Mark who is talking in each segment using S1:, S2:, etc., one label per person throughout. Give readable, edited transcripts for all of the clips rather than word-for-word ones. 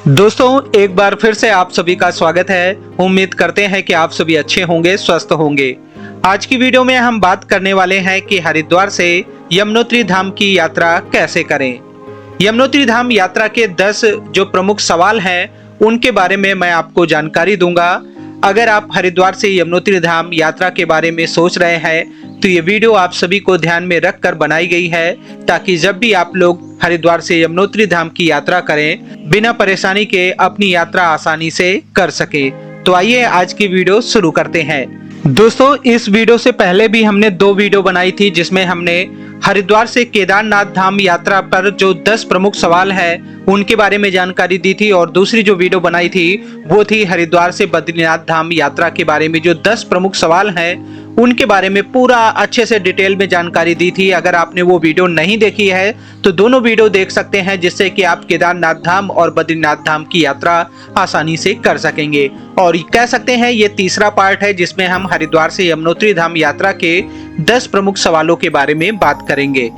S1: दोस्तों एक बार फिर से आप सभी का स्वागत है। उम्मीद करते हैं कि आप सभी अच्छे होंगे, स्वस्थ होंगे। आज की वीडियो में हम बात करने वाले हैं कि हरिद्वार से यमुनोत्री धाम की यात्रा कैसे करें। यमुनोत्री धाम यात्रा के 10 जो प्रमुख सवाल हैं उनके बारे में मैं आपको जानकारी दूंगा। अगर आप हरिद्वार से यमुनोत्री धाम यात्रा के बारे में सोच रहे हैं तो ये वीडियो आप सभी को ध्यान में रखकर बनाई गई है, ताकि जब भी आप लोग हरिद्वार से यमुनोत्री धाम की यात्रा करें बिना परेशानी के अपनी यात्रा आसानी से कर सके। तो आइए आज की वीडियो शुरू करते हैं। दोस्तों इस वीडियो से पहले भी हमने 2 वीडियो बनाई थी, जिसमें हमने हरिद्वार से केदारनाथ धाम यात्रा पर जो 10 प्रमुख सवाल है उनके बारे में जानकारी दी थी, और दूसरी जो वीडियो बनाई थी वो थी हरिद्वार से बद्रीनाथ धाम यात्रा के बारे में जो 10 प्रमुख सवाल हैं उनके बारे में पूरा अच्छे से डिटेल में जानकारी दी थी। अगर आपने वो वीडियो नहीं देखी है तो दोनों वीडियो देख सकते हैं, जिससे कि आप केदारनाथ धाम और बद्रीनाथ धाम की यात्रा आसानी से कर सकेंगे। और कह सकते हैं ये तीसरा पार्ट है जिसमें हम हरिद्वार से यमुनोत्री धाम यात्रा के 10 प्रमुख सवालों के बारे में बात करेंगे।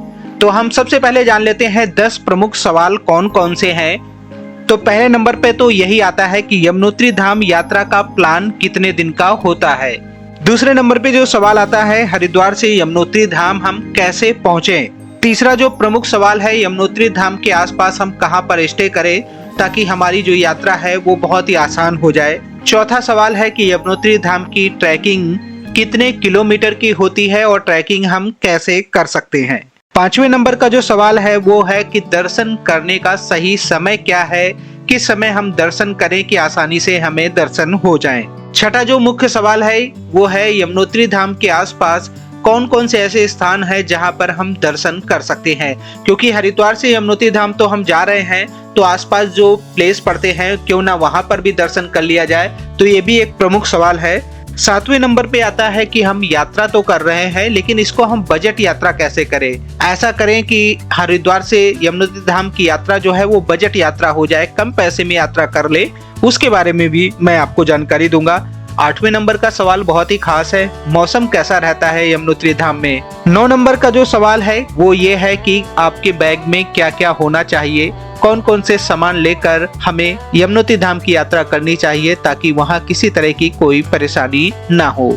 S1: तो हम सबसे पहले जान लेते हैं 10 प्रमुख सवाल कौन कौन से हैं। तो पहले नंबर पे तो यही आता है कि यमुनोत्री धाम यात्रा का प्लान कितने दिन का होता है। दूसरे नंबर पे जो सवाल आता है, हरिद्वार से यमुनोत्री धाम हम कैसे पहुंचे। तीसरा जो प्रमुख सवाल है, यमुनोत्री धाम के आसपास हम कहां पर स्टे करें ताकि हमारी जो यात्रा है वो बहुत ही आसान हो जाए। चौथा सवाल है कि यमुनोत्री धाम की ट्रैकिंग कितने किलोमीटर की होती है और ट्रैकिंग हम कैसे कर सकते हैं। पांचवें नंबर का जो सवाल है वो है कि दर्शन करने का सही समय क्या है, किस समय हम दर्शन करें कि आसानी से हमें दर्शन हो जाएं। छठा जो मुख्य सवाल है वो है यमुनोत्री धाम के आसपास कौन कौन से ऐसे स्थान हैं जहां पर हम दर्शन कर सकते हैं, क्योंकि हरिद्वार से यमुनोत्री धाम तो हम जा रहे हैं तो आसपास जो प्लेस पड़ते हैं क्यों ना वहां पर भी दर्शन कर लिया जाए। तो ये भी एक प्रमुख सवाल है। सातवें नंबर पे आता है कि हम यात्रा तो कर रहे हैं लेकिन इसको हम बजट यात्रा कैसे करें। ऐसा करें कि हरिद्वार से यमुनोत्री धाम की यात्रा जो है वो बजट यात्रा हो जाए, कम पैसे में यात्रा कर ले, उसके बारे में भी मैं आपको जानकारी दूंगा। 8वें नंबर का सवाल बहुत ही खास है, मौसम कैसा रहता है यमुनोत्री धाम में। 9 नंबर का जो सवाल है वो ये है कि आपके बैग में क्या क्या होना चाहिए, कौन कौन से सामान लेकर हमें यमुनोत्री धाम की यात्रा करनी चाहिए ताकि वहां किसी तरह की कोई परेशानी ना हो।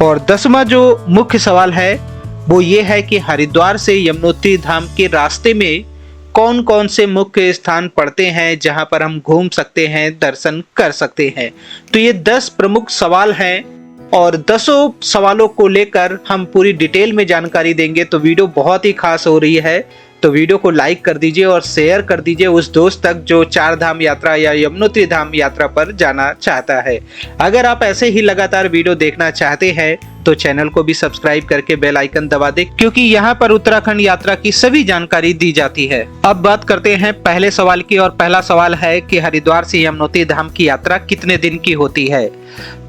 S1: और 10वां जो मुख्य सवाल है वो ये है कि हरिद्वार से यमुनोत्री धाम के रास्ते में कौन कौन से मुख्य स्थान पड़ते हैं जहां पर हम घूम सकते हैं, दर्शन कर सकते हैं। तो ये 10 प्रमुख सवाल हैं और 10 सवालों को लेकर हम पूरी डिटेल में जानकारी देंगे। तो वीडियो बहुत ही खास हो रही है, तो वीडियो को लाइक कर दीजिए और शेयर कर दीजिए उस दोस्त तक जो 4 धाम यात्रा या यमुनोत्री धाम यात्रा पर जाना चाहता है। अगर आप ऐसे ही लगातार वीडियो देखना चाहते हैं तो चैनल को भी सब्सक्राइब करके बेल आइकन दबा दें, क्योंकि यहाँ पर उत्तराखंड यात्रा की सभी जानकारी दी जाती है। अब बात करते हैं पहले सवाल की, और पहला सवाल है कि हरिद्वार से यमुनोत्री धाम की यात्रा कितने दिन की होती है।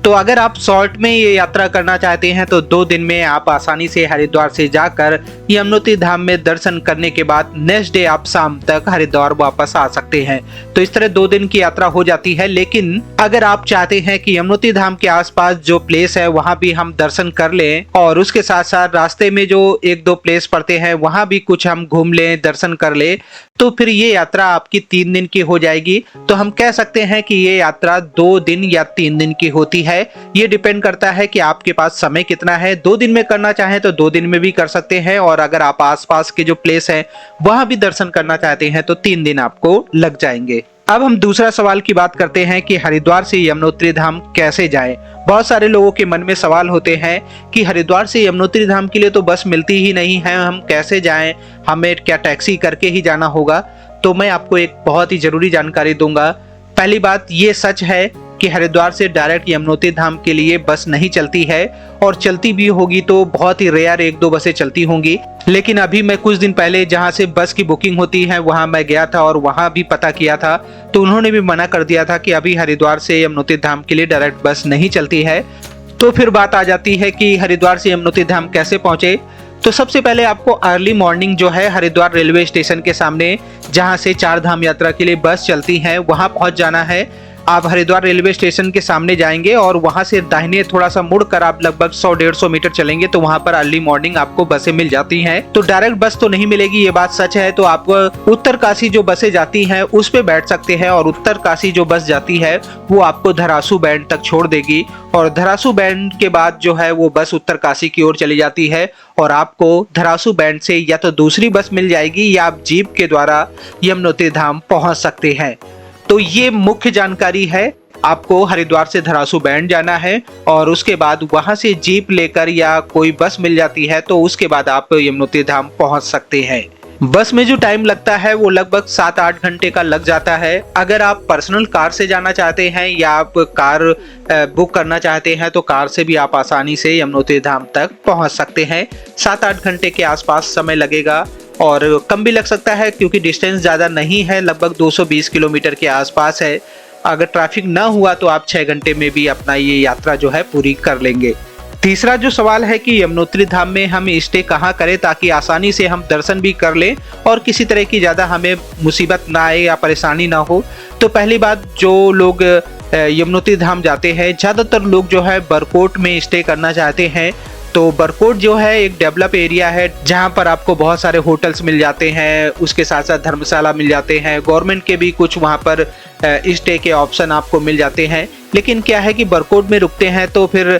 S1: तो अगर आप शॉर्ट में ये यात्रा करना चाहते हैं तो 2 दिन में आप आसानी से हरिद्वार से जाकर यमुनोत्री धाम में दर्शन करने के बाद नेक्स्ट डे आप शाम तक हरिद्वार वापस आ सकते हैं। तो इस तरह 2 दिन की यात्रा हो जाती है। लेकिन अगर आप चाहते हैं कि यमुनोत्री धाम के आसपास जो प्लेस है वहां भी हम दर्शन कर लें और उसके साथ साथ रास्ते में जो 1-2 प्लेस पड़ते हैं वहां भी कुछ हम घूम लें, दर्शन कर ले, तो फिर ये यात्रा आपकी 3 दिन की हो जाएगी। तो हम कह सकते हैं कि ये यात्रा 2 दिन या 3 दिन की होती है। ये डिपेंड करता है कि आपके पास समय कितना है। 2 दिन में करना चाहें तो 2 दिन में भी कर सकते हैं, और अगर आप आसपास के जो प्लेस है वहां भी दर्शन करना चाहते हैं तो 3 दिन आपको लग जाएंगे। अब हम दूसरा सवाल की बात करते हैं कि हरिद्वार से यमुनोत्री धाम कैसे जाएं। बहुत सारे लोगों के मन में सवाल होते हैं कि हरिद्वार से यमुनोत्री धाम के लिए तो बस मिलती ही नहीं है, हम कैसे जाएं, हमें क्या टैक्सी करके ही जाना होगा। तो मैं आपको एक बहुत ही जरूरी जानकारी दूंगा। पहली बात ये सच है कि हरिद्वार से डायरेक्ट यमुनोत्री धाम के लिए बस नहीं चलती है, और चलती भी होगी तो बहुत ही रेयर 1-2 बसें चलती होंगी। लेकिन अभी मैं कुछ दिन पहले जहां से बस की बुकिंग होती है वहां मैं गया था और वहां भी पता किया था, तो उन्होंने भी मना कर दिया था कि अभी हरिद्वार से यमुनोत्री धाम के लिए डायरेक्ट बस नहीं चलती है। तो फिर बात आ जाती है कि हरिद्वार से यमुनोत्री धाम कैसे पहुंचे। तो सबसे पहले आपको अर्ली मॉर्निंग जो है हरिद्वार रेलवे स्टेशन के सामने जहां से 4 धाम यात्रा के लिए बस चलती है वहां पहुंच जाना है। आप हरिद्वार रेलवे स्टेशन के सामने जाएंगे और वहां से दाहिने थोड़ा सा मुड़कर आप लगभग 100-150 मीटर चलेंगे तो वहां पर अर्ली मॉर्निंग आपको बसें मिल जाती हैं। तो डायरेक्ट बस तो नहीं मिलेगी, ये बात सच है। तो आप उत्तरकाशी जो बसें जाती हैं उस पे बैठ सकते हैं और उत्तरकाशी जो बस जाती है वो आपको धरासू बैंड तक छोड़ देगी और धरासू बैंड के बाद जो है वो बस उत्तरकाशी की ओर चली जाती है और आपको धरासू बैंड से या तो दूसरी बस मिल जाएगी या आप जीप के द्वारा यमुनोत्री धाम पहुंच सकते हैं। तो ये मुख्य जानकारी है। आपको हरिद्वार से धरासू बैंड जाना है और उसके बाद वहां से जीप लेकर या कोई बस मिल जाती है तो उसके बाद आप यमुनोत्री धाम पहुंच सकते हैं। बस में जो टाइम लगता है वो लगभग 7-8 घंटे का लग जाता है। अगर आप पर्सनल कार से जाना चाहते हैं या आप कार बुक करना चाहते हैं तो कार से भी आप आसानी से यमुनोत्री धाम तक पहुंच सकते हैं। 7-8 घंटे के आसपास समय लगेगा और कम भी लग सकता है क्योंकि डिस्टेंस ज़्यादा नहीं है, लगभग 220 किलोमीटर के आसपास है। अगर ट्रैफिक ना हुआ तो आप 6 घंटे में भी अपना ये यात्रा जो है पूरी कर लेंगे। तीसरा जो सवाल है कि यमुनोत्री धाम में हम स्टे कहाँ करें ताकि आसानी से हम दर्शन भी कर लें और किसी तरह की ज़्यादा हमें मुसीबत ना आए या परेशानी ना हो। तो पहली बात, जो लोग यमुनोत्री धाम जाते हैं ज़्यादातर लोग जो है बरकोट में स्टे करना चाहते हैं। तो बरकोट जो है एक डेवलप एरिया है जहां पर आपको बहुत सारे होटल्स मिल जाते हैं, उसके साथ साथ धर्मशाला मिल जाते हैं, गवर्नमेंट के भी कुछ वहां पर स्टे के ऑप्शन आपको मिल जाते हैं। लेकिन क्या है कि बरकोट में रुकते हैं तो फिर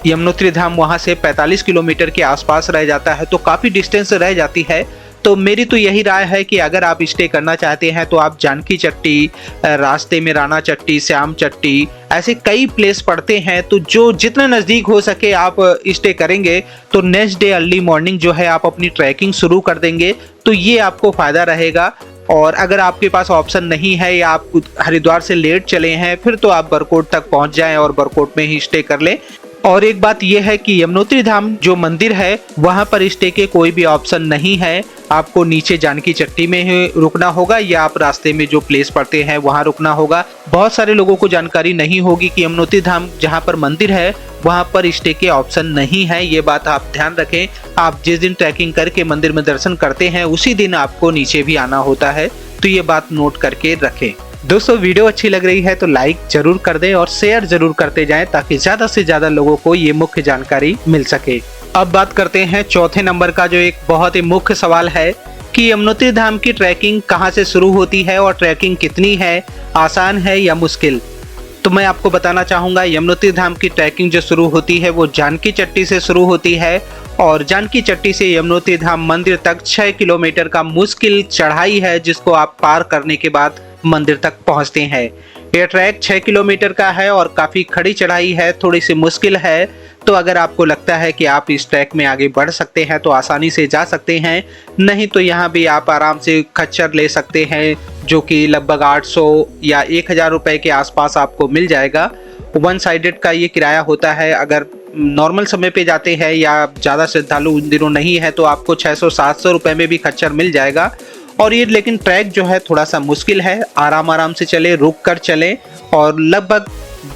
S1: यमुनोत्री धाम वहां से 45 किलोमीटर के आसपास रह जाता है, तो काफ़ी डिस्टेंस रह जाती है। तो मेरी तो यही राय है कि अगर आप स्टे करना चाहते हैं तो आप जानकी चट्टी, रास्ते में राणा चट्टी, श्याम चट्टी, ऐसे कई प्लेस पड़ते हैं। तो जो जितना नज़दीक हो सके आप स्टे करेंगे तो नेक्स्ट डे अर्ली मॉर्निंग जो है आप अपनी ट्रैकिंग शुरू कर देंगे, तो ये आपको फ़ायदा रहेगा। और अगर आपके पास ऑप्शन नहीं है या आप हरिद्वार से लेट चले हैं फिर तो आप बरकोट तक पहुंच जाएं और बरकोट में ही स्टे कर लें। और एक बात यह है कि यमुनोत्री धाम जो मंदिर है वहां पर स्टे के कोई भी ऑप्शन नहीं है। आपको नीचे जानकी चट्टी में ही रुकना होगा या आप रास्ते में जो प्लेस पड़ते हैं वहां रुकना होगा। बहुत सारे लोगों को जानकारी नहीं होगी कि यमुनोत्री धाम जहां पर मंदिर है वहां पर स्टे के ऑप्शन नहीं है। ये बात आप ध्यान रखें। आप जिस दिन ट्रैकिंग करके मंदिर में दर्शन करते हैं उसी दिन आपको नीचे भी आना होता है, तो ये बात नोट करके रखें। दोस्तों, वीडियो अच्छी लग रही है तो लाइक जरूर कर दें और शेयर जरूर करते जाएं ताकि ज्यादा से ज्यादा लोगों को ये मुख्य जानकारी मिल सके। अब बात करते हैं चौथे नंबर का, जो एक बहुत ही मुख्य सवाल है कि यमुनोत्री धाम की ट्रैकिंग कहां से शुरू होती है और ट्रैकिंग कितनी है, आसान है या मुश्किल। तो मैं आपको बताना चाहूँगा, यमुनोत्री धाम की ट्रैकिंग जो शुरू होती है वो जानकी चट्टी से शुरू होती है और जानकी चट्टी से यमुनोत्री धाम मंदिर तक 6 किलोमीटर का मुश्किल चढ़ाई है जिसको आप पार करने के बाद मंदिर तक पहुंचते हैं। यह ट्रैक 6 किलोमीटर का है और काफ़ी खड़ी चढ़ाई है, थोड़ी सी मुश्किल है। तो अगर आपको लगता है कि आप इस ट्रैक में आगे बढ़ सकते हैं तो आसानी से जा सकते हैं, नहीं तो यहाँ भी आप आराम से खच्चर ले सकते हैं जो कि लगभग 800 या 1000 रुपये के आसपास आपको मिल जाएगा। वन साइडेड का ये किराया होता है। अगर नॉर्मल समय पे जाते हैं या ज़्यादा श्रद्धालु उन दिनों नहीं है तो आपको 600-700 रुपये में भी खच्चर मिल जाएगा। और ये लेकिन ट्रैक जो है थोड़ा सा मुश्किल है, आराम से चले, रुक कर चलें और लगभग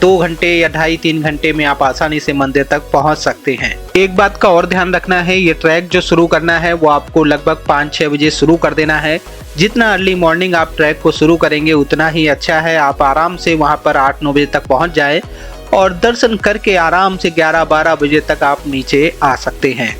S1: 2 घंटे या 2.5-3 घंटे में आप आसानी से मंदिर तक पहुंच सकते हैं। एक बात का और ध्यान रखना है, ये ट्रैक जो शुरू करना है वो आपको लगभग 5-6 बजे शुरू कर देना है। जितना अर्ली मॉर्निंग आप ट्रैक को शुरू करेंगे उतना ही अच्छा है। आप आराम से वहां पर 8-9 बजे तक पहुंच जाए और दर्शन करके आराम से 11-12 बजे तक आप नीचे आ सकते हैं।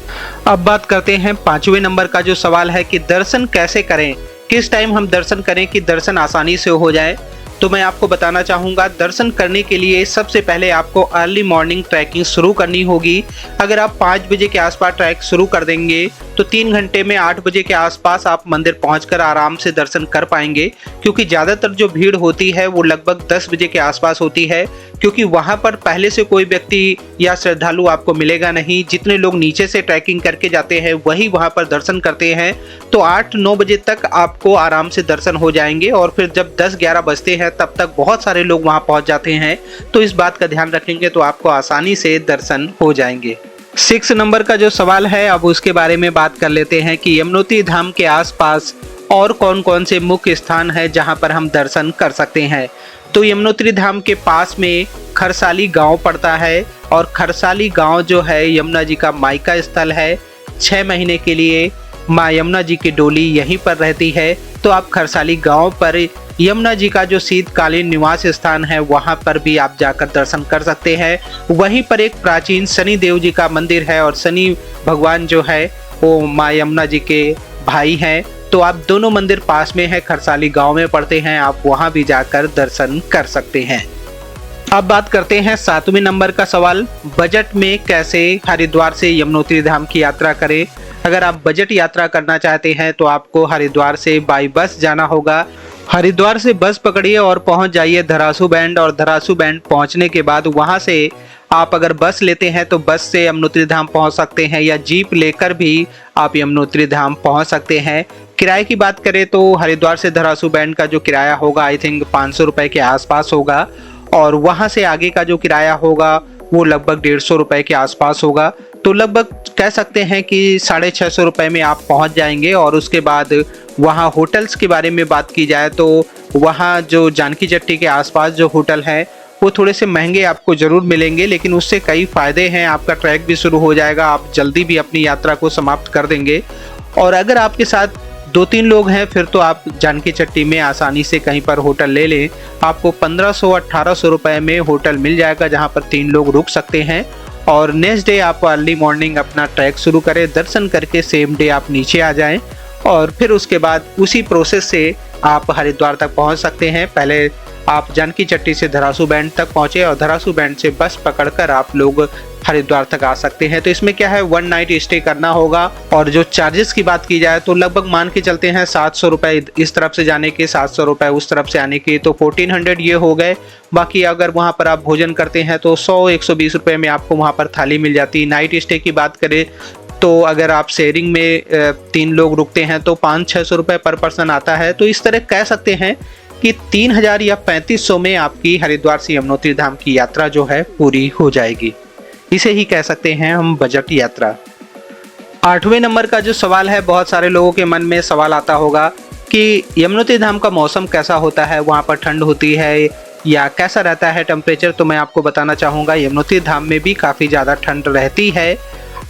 S1: अब बात करते हैं 5वें नंबर का, जो सवाल है कि दर्शन कैसे करें, किस टाइम हम दर्शन करें कि दर्शन आसानी से हो जाए। तो मैं आपको बताना चाहूँगा, दर्शन करने के लिए सबसे पहले आपको अर्ली मॉर्निंग ट्रैकिंग शुरू करनी होगी। अगर आप 5 बजे के आसपास ट्रैक शुरू कर देंगे तो 3 घंटे में 8 बजे के आसपास आप मंदिर पहुंचकर आराम से दर्शन कर पाएंगे, क्योंकि ज़्यादातर जो भीड़ होती है वो लगभग 10 बजे के आसपास होती है, क्योंकि वहां पर पहले से कोई व्यक्ति या श्रद्धालु आपको मिलेगा नहीं। जितने लोग नीचे से ट्रैकिंग करके जाते हैं वही वहां पर दर्शन करते हैं। तो 8-9 बजे तक आपको आराम से दर्शन हो जाएंगे और फिर जब 10-11 बजते हैं तब तक बहुत सारे लोग वहां पहुंच जाते हैं। तो इस बात का ध्यान रखेंगे तो आपको आसानी से दर्शन हो जाएंगे। 6 नंबर का जो सवाल है, अब उसके बारे में बात कर लेते हैं कि यमुनोत्री धाम के आसपास और कौन कौन से मुख्य स्थान है जहां पर हम दर्शन कर सकते हैं। तो यमुनोत्री धाम के पास में खरसाली गांव पड़ता है और खरसाली गांव जो है यमुना जी का मायका स्थल है। 6 महीने के लिए माँ यमुना जी की डोली यहीं पर रहती है। तो आप खरसाली गांव पर यमुना जी का जो शीतकालीन निवास स्थान है वहां पर भी आप जाकर दर्शन कर सकते हैं। वहीं पर एक प्राचीन शनि देव जी का मंदिर है और शनि भगवान जो है वो माँ यमुना जी के भाई हैं, तो आप दोनों मंदिर पास में है, खरसाली गांव में पड़ते हैं, आप वहां भी जाकर दर्शन कर सकते हैं। अब बात करते हैं 7वें नंबर का सवाल, बजट में कैसे हरिद्वार से यमुनोत्री धाम की यात्रा करें। अगर आप बजट यात्रा करना चाहते हैं तो आपको हरिद्वार से बाई बस जाना होगा। हरिद्वार से बस पकड़िए और पहुंच जाइए धरासू बैंड, और धरासू बैंड पहुंचने के बाद वहां से आप अगर बस लेते हैं तो बस से यमुनोत्री धाम पहुंच सकते हैं, या जीप लेकर भी आप यमुनोत्री धाम पहुंच सकते हैं। किराए की बात करें तो हरिद्वार से धरासू बैंड का जो किराया होगा आई थिंक 500 रुपए के आसपास होगा, और वहां से आगे का जो किराया होगा वो लगभग 150 रुपए के आसपास होगा। तो लगभग कह सकते हैं कि 650 रुपए में आप पहुंच जाएंगे। और उसके बाद वहां होटल्स के बारे में बात की जाए तो वहां जो जानकी चट्टी के आसपास जो होटल है वो थोड़े से महंगे आपको जरूर मिलेंगे, लेकिन उससे कई फायदे हैं। आपका ट्रैक भी शुरू हो जाएगा, आप जल्दी भी अपनी यात्रा को समाप्त कर देंगे। और अगर आपके साथ 2-3 लोग हैं फिर तो आप जानकी चट्टी में आसानी से कहीं पर होटल ले लें। आपको 1500-1800 रुपए में होटल मिल जाएगा जहां पर 3 लोग रुक सकते हैं। और नेक्स्ट डे आप अर्ली मॉर्निंग अपना ट्रैक शुरू करें, दर्शन करके सेम डे आप नीचे आ जाएं, और फिर उसके बाद उसी प्रोसेस से आप हरिद्वार तक पहुंच सकते हैं। पहले आप जानकी चट्टी से धरासू बैंड तक पहुंचे और धरासू बैंड से बस पकड़कर आप लोग हरिद्वार तक आ सकते हैं। तो इसमें क्या है, 1 नाइट स्टे करना होगा। और जो चार्जेस की बात की जाए तो लगभग मान के चलते हैं 700 रुपए इस तरफ से जाने के, 700 रुपए उस तरफ से आने के, तो 1400 ये हो गए। बाकी अगर वहां पर आप भोजन करते हैं तो 100-120 रुपए में आपको वहां पर थाली मिल जाती है। नाइट स्टे की बात करें तो अगर आप शेयरिंग में 3 लोग रुकते हैं तो 500-600 रुपए पर पर्सन आता है। तो इस तरह कह सकते हैं कि 3000 या 3500 में आपकी हरिद्वार से यमुनोत्री धाम की यात्रा जो है पूरी हो जाएगी। इसे ही कह सकते हैं हम बजट यात्रा। 8वें नंबर का जो सवाल है, बहुत सारे लोगों के मन में सवाल आता होगा कि यमुनोत्री धाम का मौसम कैसा होता है, वहाँ पर ठंड होती है या कैसा रहता है टेम्परेचर। तो मैं आपको बताना चाहूँगा यमुनोत्री धाम में भी काफ़ी ज़्यादा ठंड रहती है।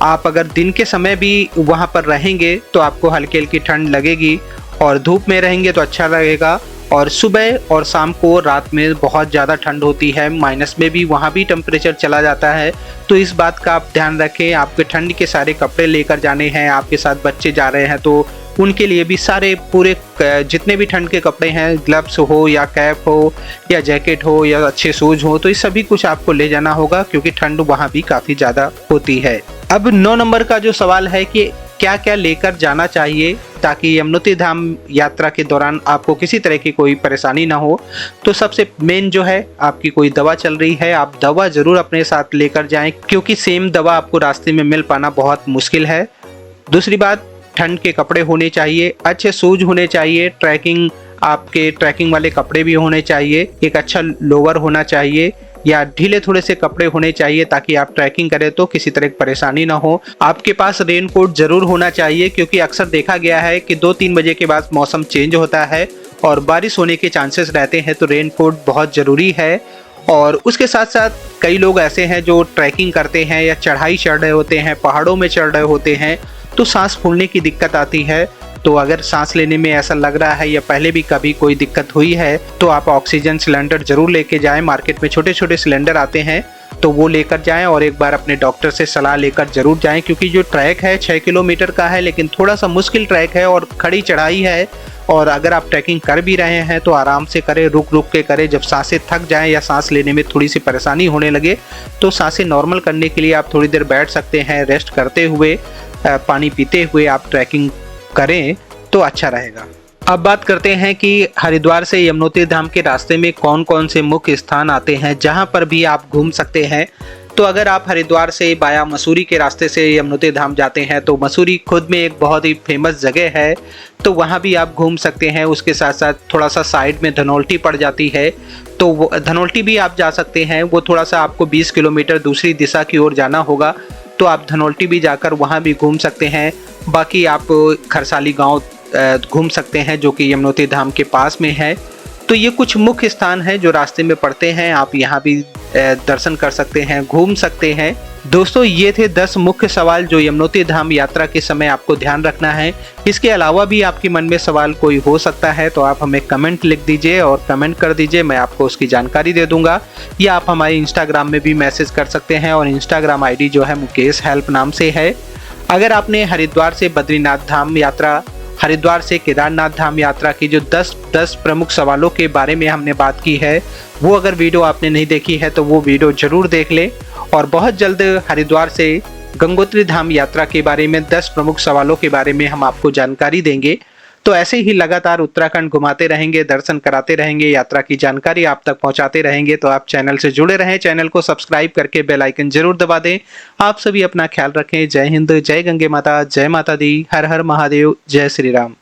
S1: आप अगर दिन के समय भी वहाँ पर रहेंगे तो आपको हल्की हल्की ठंड लगेगी, और धूप में रहेंगे तो अच्छा लगेगा। और सुबह और शाम को रात में बहुत ज़्यादा ठंड होती है, माइनस में भी वहाँ भी टेम्परेचर चला जाता है। तो इस बात का आप ध्यान रखें, आपके ठंड के सारे कपड़े लेकर जाने हैं। आपके साथ बच्चे जा रहे हैं तो उनके लिए भी सारे पूरे जितने भी ठंड के कपड़े हैं, ग्लव्स हो या कैप हो या जैकेट हो या अच्छे शूज हो, तो ये सभी कुछ आपको ले जाना होगा क्योंकि ठंड वहाँ भी काफ़ी ज़्यादा होती है। अब 9 नंबर का जो सवाल है कि क्या क्या लेकर जाना चाहिए ताकि यमुनोत्री धाम यात्रा के दौरान आपको किसी तरह की कोई परेशानी ना हो। तो सबसे मेन जो है, आपकी कोई दवा चल रही है, आप दवा ज़रूर अपने साथ लेकर जाएं क्योंकि सेम दवा आपको रास्ते में मिल पाना बहुत मुश्किल है। दूसरी बात, ठंड के कपड़े होने चाहिए, अच्छे शूज होने चाहिए, आपके ट्रैकिंग वाले कपड़े भी होने चाहिए, एक अच्छा लोवर होना चाहिए या ढीले थोड़े से कपड़े होने चाहिए ताकि आप ट्रैकिंग करें तो किसी तरह की परेशानी ना हो। आपके पास रेनकोट जरूर होना चाहिए क्योंकि अक्सर देखा गया है कि 2-3 बजे के बाद मौसम चेंज होता है और बारिश होने के चांसेस रहते हैं, तो रेनकोट बहुत ज़रूरी है। और उसके साथ साथ कई लोग ऐसे हैं जो ट्रैकिंग करते हैं या चढ़ाई चढ़ रहे होते हैं, पहाड़ों में चढ़ रहे होते हैं, तो सांस फूलने की दिक्कत आती है। तो अगर सांस लेने में ऐसा लग रहा है या पहले भी कभी कोई दिक्कत हुई है तो आप ऑक्सीजन सिलेंडर जरूर लेके जाएं। मार्केट में छोटे छोटे सिलेंडर आते हैं तो वो लेकर जाएं, और एक बार अपने डॉक्टर से सलाह लेकर जरूर जाएं क्योंकि जो ट्रैक है 6 किलोमीटर का है, लेकिन थोड़ा सा मुश्किल ट्रैक है और खड़ी चढ़ाई है। और अगर आप ट्रैकिंग कर भी रहे हैं तो आराम से करें, रुक रुक के करें। जब सांसें थक जाएं या सांस लेने में थोड़ी सी परेशानी होने लगे तो सांसें नॉर्मल करने के लिए आप थोड़ी देर बैठ सकते हैं। रेस्ट करते हुए, पानी पीते हुए आप ट्रैकिंग करें तो अच्छा रहेगा। अब बात करते हैं कि हरिद्वार से यमुनोत्री धाम के रास्ते में कौन कौन से मुख्य स्थान आते हैं जहां पर भी आप घूम सकते हैं। तो अगर आप हरिद्वार से बाया मसूरी के रास्ते से यमुनोत्री धाम जाते हैं तो मसूरी खुद में एक बहुत ही फेमस जगह है, तो वहां भी आप घूम सकते हैं। उसके साथ साथ थोड़ा सा साइड में धनौल्टी पड़ जाती है, तो धनौल्टी भी आप जा सकते हैं। वो थोड़ा सा आपको 20 किलोमीटर दूसरी दिशा की ओर जाना होगा, तो आप धनौल्टी भी जाकर वहाँ भी घूम सकते हैं। बाकी आप खरसाली गाँव घूम सकते हैं जो कि यमुनोत्री धाम के पास में है। तो ये कुछ मुख्य स्थान हैं जो रास्ते में पड़ते हैं, आप यहाँ भी दर्शन कर सकते हैं, घूम सकते हैं। दोस्तों ये थे 10 मुख्य सवाल जो यमुनोत्री धाम यात्रा के समय आपको ध्यान रखना है। इसके अलावा भी आपके मन में सवाल कोई हो सकता है तो आप हमें कमेंट लिख दीजिए और कमेंट कर दीजिए, मैं आपको उसकी जानकारी दे दूंगा। या आप हमारे इंस्टाग्राम में भी मैसेज कर सकते हैं और इंस्टाग्राम आईडी जो है मुकेश हेल्प नाम से है। अगर आपने हरिद्वार से बद्रीनाथ धाम यात्रा, हरिद्वार से केदारनाथ धाम यात्रा की जो 10 प्रमुख सवालों के बारे में हमने बात की है, वो अगर वीडियो आपने नहीं देखी है तो वो वीडियो जरूर देख ले। और बहुत जल्द हरिद्वार से गंगोत्री धाम यात्रा के बारे में 10 प्रमुख सवालों के बारे में हम आपको जानकारी देंगे। तो ऐसे ही लगातार उत्तराखंड घुमाते रहेंगे, दर्शन कराते रहेंगे, यात्रा की जानकारी आप तक पहुंचाते रहेंगे। तो आप चैनल से जुड़े रहें, चैनल को सब्सक्राइब करके बेल आइकन जरूर दबा दें। आप सभी अपना ख्याल रखें। जय हिंद, जय गंगे माता, जय माता दी, हर हर महादेव, जय श्री राम।